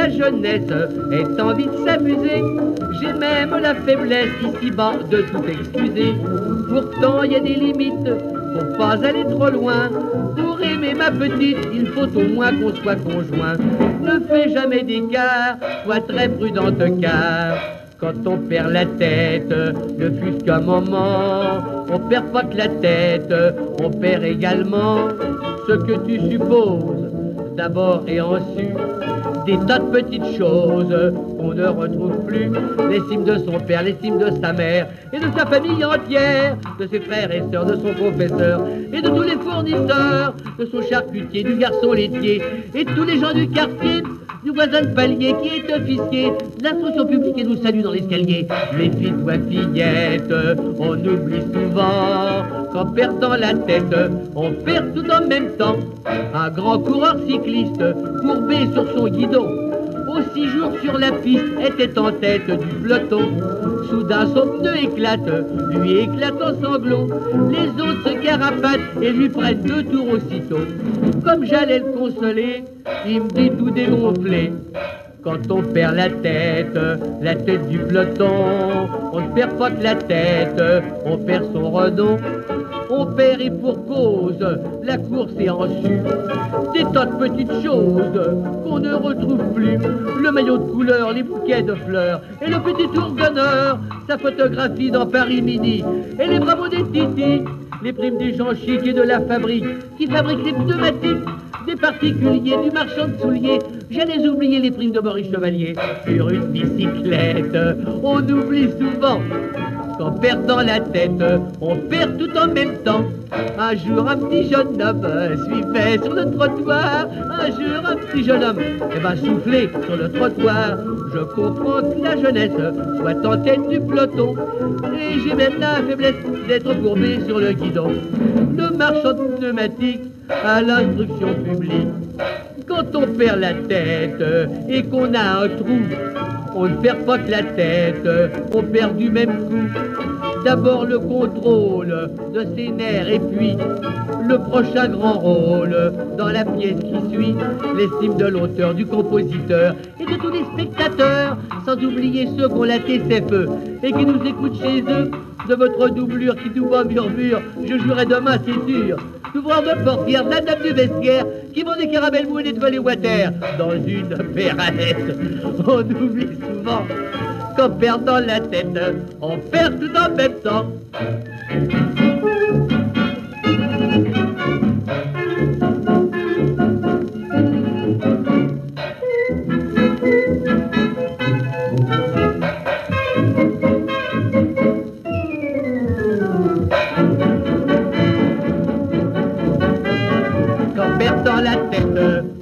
la jeunesse ait envie de s'amuser. J'ai même la faiblesse ici-bas de tout excuser. Pourtant il y a des limites, faut pas aller trop loin. Pour aimer ma petite, il faut au moins qu'on soit conjoint. Ne fais jamais d'écart, sois très prudente car quand on perd la tête, ne fût-ce qu'un moment, on perd pas que la tête, on perd également ce que tu supposes d'abord et ensuite des tas de petites choses qu'on ne retrouve plus. L'estime de son père, l'estime de sa mère et de sa famille entière, de ses frères et sœurs, de son professeur et de tous les fournisseurs, de son charcutier, du garçon laitier et de tous les gens du quartier, du voisin de palier qui est officier de l'instruction publique et nous salue dans l'escalier. Méfie-toi fillette, on oublie souvent qu'en perdant la tête, on perd tout en même temps. Un grand coureur cycliste, courbé sur son guidon, aux 6 jours sur la piste, était en tête du peloton. Soudain son pneu éclate, lui éclate en sanglots. Les autres se carapatent et lui prennent 2 tours aussitôt. Comme j'allais le consoler, il me dit tout dégonflé: quand on perd la tête du peloton, on ne perd pas que la tête, on perd son renom. On perd et pour cause, la course est en su. Des tas de petites choses qu'on ne retrouve plus. Le maillot de couleur, les bouquets de fleurs et le petit tour d'honneur, sa photographie dans Paris Midi et les bravos des titis, les primes des gens chics et de la fabrique qui fabriquent les pneumatiques, des particuliers, du marchand de souliers. J'allais oublier les primes de Maurice Chevalier. Sur une bicyclette, on oublie souvent qu'en perdant la tête, on perd tout en même temps. Un jour, un petit jeune homme suivait sur le trottoir. Un jour, un petit jeune homme soufflait sur le trottoir. Je comprends que la jeunesse soit en tête du peloton, et j'ai même la faiblesse d'être courbé sur le guidon. Le marchand de pneumatique à l'instruction publique. Quand on perd la tête et qu'on a un trou, on ne perd pas que la tête, on perd du même coup. D'abord le contrôle de ses nerfs et puis le prochain grand rôle dans la pièce qui suit. L'estime de l'auteur, du compositeur et de tous les spectateurs, sans oublier ceux qui ont la TCFE et qui nous écoutent chez eux. De votre doublure qui tout va murmure, je jouerai demain c'est sûr. D'ouvrant de portière, de la dame du vestiaire, qui vend des caramels mous et des toilettes water dans une perrette. On oublie souvent qu'en perdant la tête, on perd tout en même temps. Qu'en perdant la tête,